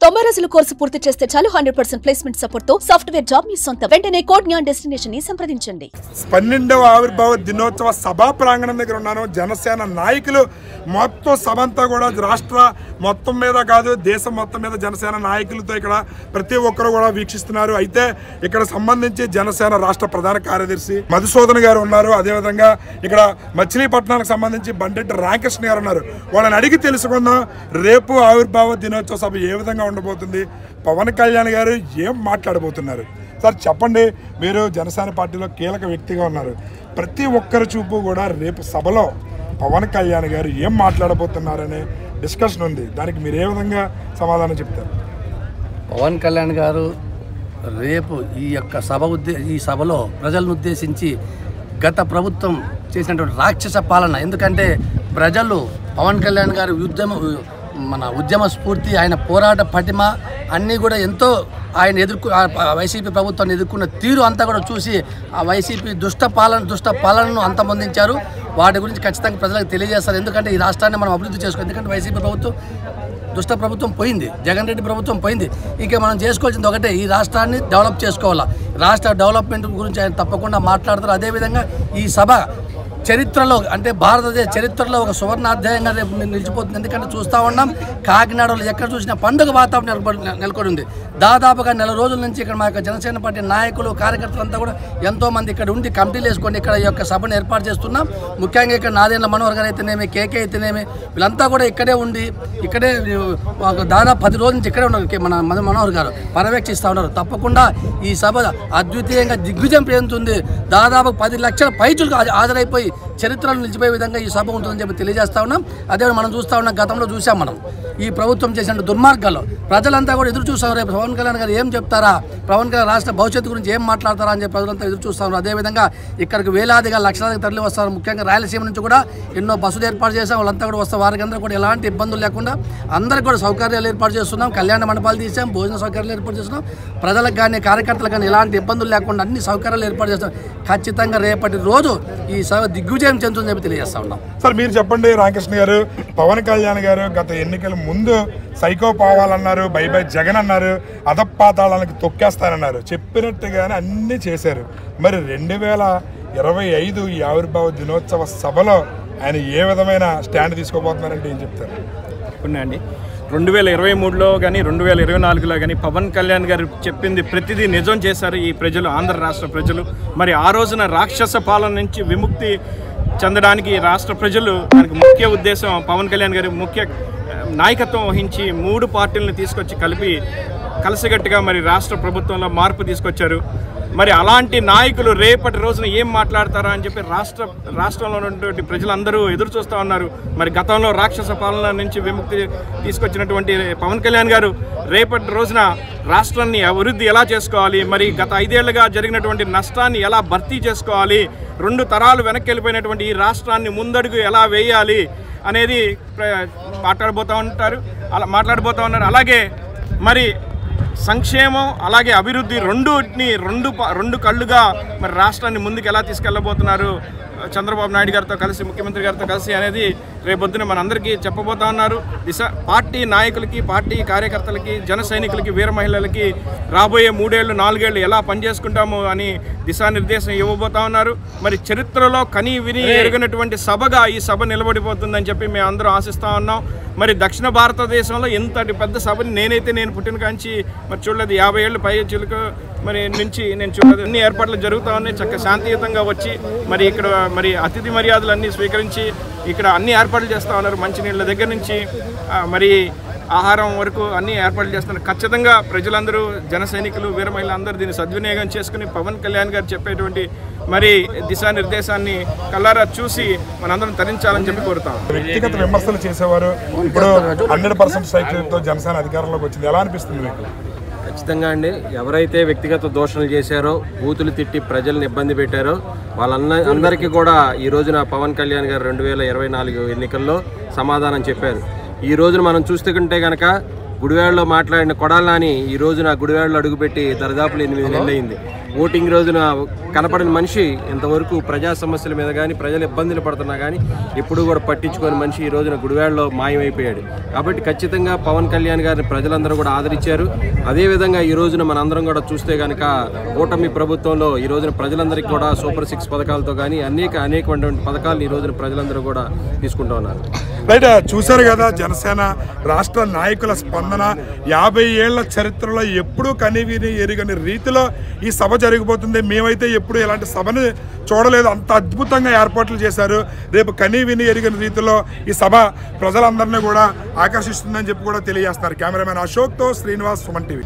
90 రోజుల కోర్సు పూర్తి చేస్తే చాలు 100% ప్లేస్మెంట్ సపోర్ట్ తో సాఫ్ట్వేర్ జాబ్ మీ సొంతం. వెంటనే కోడ్ జ్ఞాన్ డెస్టినేషన్ ని సంప్రదించండి. 12వ ఆవిర్భావ దినోత్సవ సభా ప్రాంగణం దగ్గర ఉన్నాను. జనసేన నాయకులు మొత్తం సభంతా కూడా రాష్ట్ర మొత్తం మీద కాదు దేశం మొత్తం మీద జనసేన నాయకులతో ఇక్కడ ప్రతి ఒక్కరు కూడా వీక్షిస్తున్నారు. అయితే ఇక్కడ సంబంధించి జనసేన రాష్ట్ర ప్రధాన కార్యదర్శి మధుసూదన్ గారు ఉన్నారు. అదేవిధంగా ఇక్కడ మచిలీపట్నానికి సంబంధించి బండెట్టి రామకృష్ణ గారు ఉన్నారు. వాళ్ళని అడిగి తెలుసుకుందాం రేపు ఆవిర్భావ దినోత్సవ సభ ఏ విధంగా ఉండబోతుంది, పవన్ కళ్యాణ్ గారు ఏం మాట్లాడబోతున్నారు. సార్ చెప్పండి, మీరు జనసేన పార్టీలో కీలక వ్యక్తిగా ఉన్నారు. ప్రతి ఒక్కరి చూపు కూడా రేపు సభలో పవన్ కళ్యాణ్ గారు ఏం మాట్లాడబోతున్నారనే డిస్కషన్ ఉంది. దానికి మీరు ఏ విధంగా సమాధానం చెప్తారు? పవన్ కళ్యాణ్ గారు రేపు ఈ సభలో ప్రజలను ఉద్దేశించి గత ప్రభుత్వం చేసినటువంటి రాక్షస పాలన, ఎందుకంటే ప్రజలు పవన్ కళ్యాణ్ గారు ఉద్యమ స్ఫూర్తి, ఆయన పోరాట పటిమ అన్నీ కూడా ఎంతో ఆయన వైసీపీ ప్రభుత్వాన్ని ఎదుర్కొన్న తీరు అంతా కూడా చూసి ఆ వైసీపీ దుష్ట పాలనను అంతమొందించారు. వాటి గురించి ఖచ్చితంగా ప్రజలకు తెలియజేస్తారు. ఎందుకంటే ఈ రాష్ట్రాన్ని మనం అభివృద్ధి చేసుకోవాలి. ఎందుకంటే వైసీపీ ప్రభుత్వం దుష్ట ప్రభుత్వం పోయింది, జగన్ రెడ్డి ప్రభుత్వం పోయింది. ఇక మనం చేసుకోవాల్సింది ఒకటే, ఈ రాష్ట్రాన్ని డెవలప్ చేసుకోవాలా. రాష్ట్ర డెవలప్మెంట్ గురించి ఆయన తప్పకుండా మాట్లాడతారు. అదేవిధంగా ఈ సభ చరిత్రలో, అంటే భారతదేశ చరిత్రలో ఒక సువర్ణాధ్యాయంగా రేపు నిలిచిపోతుంది. ఎందుకంటే చూస్తూ ఉన్నాం, కాకినాడలో ఎక్కడ చూసినా పండుగ వాతావరణం నెలకొని ఉంది. దాదాపుగా నెల రోజుల నుంచి ఇక్కడ మా యొక్క జనసేన పార్టీ నాయకులు కార్యకర్తలంతా కూడా ఎంతోమంది ఇక్కడ ఉండి కమిటీలు వేసుకొని ఇక్కడ ఈ యొక్క సభను ఏర్పాటు చేస్తున్నాం. ముఖ్యంగా ఇక్కడ నాదేళ్ల మనోహర్ గారు అయితేనేమి, కేకే అయితేనేమి, వీళ్ళంతా కూడా ఇక్కడే ఉండి ఇక్కడే దాదాపు 10 రోజుల నుంచి ఇక్కడే ఉన్నారు. మన మనోహర్ గారు పర్యవేక్షిస్తూ ఉన్నారు. తప్పకుండా ఈ సభ అద్వితీయంగా దిగ్విజయం పేరుతుంది. దాదాపు 10 లక్షల పైచులకు హాజరైపోయి చరిత్రలో నిలిచిపోయే విధంగా ఈ సభ ఉంటుందని చెప్పి తెలియజేస్తా ఉన్నాం. అదే మనం చూస్తూ ఉన్నాం, గతంలో చూసాం మనం ఈ ప్రభుత్వం చేసిన దుర్మార్గాలు. ప్రజలంతా కూడా ఎదురు చూస్తారు, రేపు పవన్ కళ్యాణ్ గారు ఏం చెప్తారా, పవన్ కళ్యాణ్ రాష్ట్ర భవిష్యత్తు గురించి ఏం మాట్లాడతారా అని చెప్పి ప్రజలంతా ఎదురు చూస్తారు. అదేవిధంగా ఇక్కడికి వేలాదిగా లక్షలాదిగా తరలి వస్తారు. ముఖ్యంగా రాయలసీమ నుంచి కూడా ఎన్నో బస్సులు ఏర్పాటు చేసాం. వాళ్ళంతా కూడా వస్తారు. వారికి అందరూ కూడా ఎలాంటి ఇబ్బందులు లేకుండా అందరికీ కూడా సౌకర్యాలు ఏర్పాటు చేస్తున్నాం. కళ్యాణ మండపాలు తీసాం, భోజన సౌకర్యాలు ఏర్పాటు చేస్తున్నాం. ప్రజలకు కానీ కార్యకర్తలకు కానీ ఎలాంటి ఇబ్బందులు లేకుండా అన్ని సౌకర్యాలు ఏర్పాటు చేస్తాం. ఖచ్చితంగా రేపటి రోజు ఈ సభ దిగ్విజయం చెందుతుందని చెప్పి తెలియజేస్తా ఉన్నాం. సార్ మీరు చెప్పండి, రామకృష్ణ గారు, పవన్ కళ్యాణ్ గారు గత ఎన్నికల ముందు సైకో పోవాలన్నారు, బై జగన్ అన్నారు, అధపాతాళానికి తొక్కేస్తారన్నారు. చెప్పినట్టుగానే అన్నీ చేశారు. మరి 2025 ఈ ఆవిర్భావ దినోత్సవ సభలో ఆయన ఏ విధమైన స్టాండ్ తీసుకోబోతున్నారంటే ఏం చెప్తారు? అండి 2023లో కానీ 2024లో కానీ పవన్ కళ్యాణ్ గారు చెప్పింది ప్రతిదీ నిజం చేశారు ఈ ప్రజలు, ఆంధ్ర రాష్ట్ర ప్రజలు. మరి ఆ రోజున రాక్షస పాలన నుంచి విముక్తి చెందడానికి రాష్ట్ర ప్రజలు, దానికి ముఖ్య ఉద్దేశం పవన్ కళ్యాణ్ గారి ముఖ్య నాయకత్వం వహించి 3 పార్టీలను తీసుకొచ్చి కలిసిగట్టుగా మరి రాష్ట్ర ప్రభుత్వంలో మార్పు తీసుకొచ్చారు. మరి అలాంటి నాయకులు రేపటి రోజున ఏం మాట్లాడతారా అని చెప్పి రాష్ట్రంలో ఉన్నటువంటి ప్రజలందరూ ఎదురు చూస్తూ ఉన్నారు. మరి గతంలో రాక్షస పాలన నుంచి విముక్తి తీసుకొచ్చినటువంటి పవన్ కళ్యాణ్ గారు రేపటి రోజున రాష్ట్రాన్ని అభివృద్ధి ఎలా చేసుకోవాలి, మరి గత 5 ఏళ్లుగా జరిగినటువంటి నష్టాన్ని ఎలా భర్తీ చేసుకోవాలి, 2 తరాలు వెనక్కి వెళ్ళిపోయినటువంటి ఈ రాష్ట్రాన్ని ముందడుగు ఎలా వేయాలి అనేది మాట్లాడబోతూ ఉన్నారు. అలాగే మరి సంక్షేమం అలాగే అభివృద్ధి రెండు కళ్ళుగా మరి రాష్ట్రాన్ని ముందుకు ఎలా తీసుకెళ్ళబోతున్నారు చంద్రబాబు నాయుడు గారితో కలిసి, ముఖ్యమంత్రి గారితో కలిసి అనేది రేపొద్దున మనందరికీ చెప్పబోతా ఉన్నారు. పార్టీ నాయకులకి, పార్టీ కార్యకర్తలకి, జన సైనికులకి, వీర మహిళలకి రాబోయే 3 ఏళ్ళు 4 ఏళ్ళు ఎలా పనిచేసుకుంటాము అని దిశానిర్దేశం ఇవ్వబోతా ఉన్నారు. మరి చరిత్రలో కని విని ఎరుగినటువంటి సభగా ఈ సభ నిలబడిపోతుందని చెప్పి మేము అందరూ ఆశిస్తూ ఉన్నాం. మరి దక్షిణ భారతదేశంలో ఎంతటి పెద్ద సభని నేను పుట్టిన కాంచి మరి చూడలేదు. 50 ఏళ్ళు పై చిలుక మరి నుంచి నేను చూడలేదు. అన్ని ఏర్పాట్లు జరుగుతూ ఉన్నాయి. చక్కగా శాంతియుతంగా వచ్చి మరి ఇక్కడ మరి అతిథి మర్యాదలన్నీ స్వీకరించి ఇక్కడ అన్ని ఏర్పాట్లు చేస్తూ ఉన్నారు. మంచినీళ్ళ దగ్గర నుంచి మరి ఆహారం వరకు అన్ని ఏర్పాట్లు చేస్తున్నారు. ఖచ్చితంగా ప్రజలందరూ, జన సైనికులు, వీర మహిళలు అందరూ దీన్ని సద్వినియోగం చేసుకుని పవన్ కళ్యాణ్ గారు చెప్పేటువంటి మరి దిశానిర్దేశాన్ని కళ్ళారా చూసి మనందరం తరించాలని చెప్పి కోరుతాం. వ్యక్తిగత విమర్శలు చేసేవారు ఇప్పుడు 100% స్ట్రైక్తో జనసేన అధికారంలోకి వచ్చింది. ఎలా అనిపిస్తుంది మీకు? ఖచ్చితంగా అండి, ఎవరైతే వ్యక్తిగత దోషణలు చేశారో, బూతులు తిట్టి ప్రజల్ని ఇబ్బంది పెట్టారో వాళ్ళందరికీ కూడా ఈ రోజున పవన్ కళ్యాణ్ గారు 2024 ఎన్నికల్లో సమాధానం చెప్పారు. ఈ రోజున మనం చూస్తుంటే కనుక గుడివాడలో మాట్లాడిన కొడాలని ఈ రోజున గుడివాడలో అడుగుపెట్టి దరిదాపులు 8 నెలలు అయింది. ఓటింగ్ రోజున కనపడిన మనిషి ఇంతవరకు ప్రజా సమస్యల మీద కానీ ప్రజలు ఇబ్బందులు పడుతున్నా కానీ ఎప్పుడూ కూడా పట్టించుకోని మనిషి ఈ రోజున గుడివాడలో మాయమైపోయాడు. కాబట్టి ఖచ్చితంగా పవన్ కళ్యాణ్ గారిని ప్రజలందరూ కూడా ఆదరించారు. అదేవిధంగా ఈ రోజున మనందరం కూడా చూస్తే కనుక కూటమి ప్రభుత్వంలో ఈ రోజున ప్రజలందరికీ కూడా సూపర్ 6 పథకాలతో కానీ అనేకమైనటువంటి పథకాలు ఈ రోజున ప్రజలందరూ కూడా తీసుకుంటూ ఉన్నారు. రైట్, చూశారు కదా జనసేన రాష్ట్ర నాయకుల స్పందన. 50 ఏళ్ల చరిత్రలో ఎప్పుడూ కనివిని ఎరుగని రీతిలో ఈ సభ జరిగిపోతుంది. మేమైతే ఎప్పుడు ఇలాంటి సభను చూడలేదు, అంత అద్భుతంగా ఏర్పాట్లు చేశారు. రేపు కనివిని ఎరుగని రీతిలో ఈ సభ ప్రజలందరినీ కూడా ఆకర్షిస్తుందని చెప్పి కూడా తెలియజేస్తున్నారు. కెమెరామెన్ అశోక్తో శ్రీనివాస్, సుమన్ టీవీ.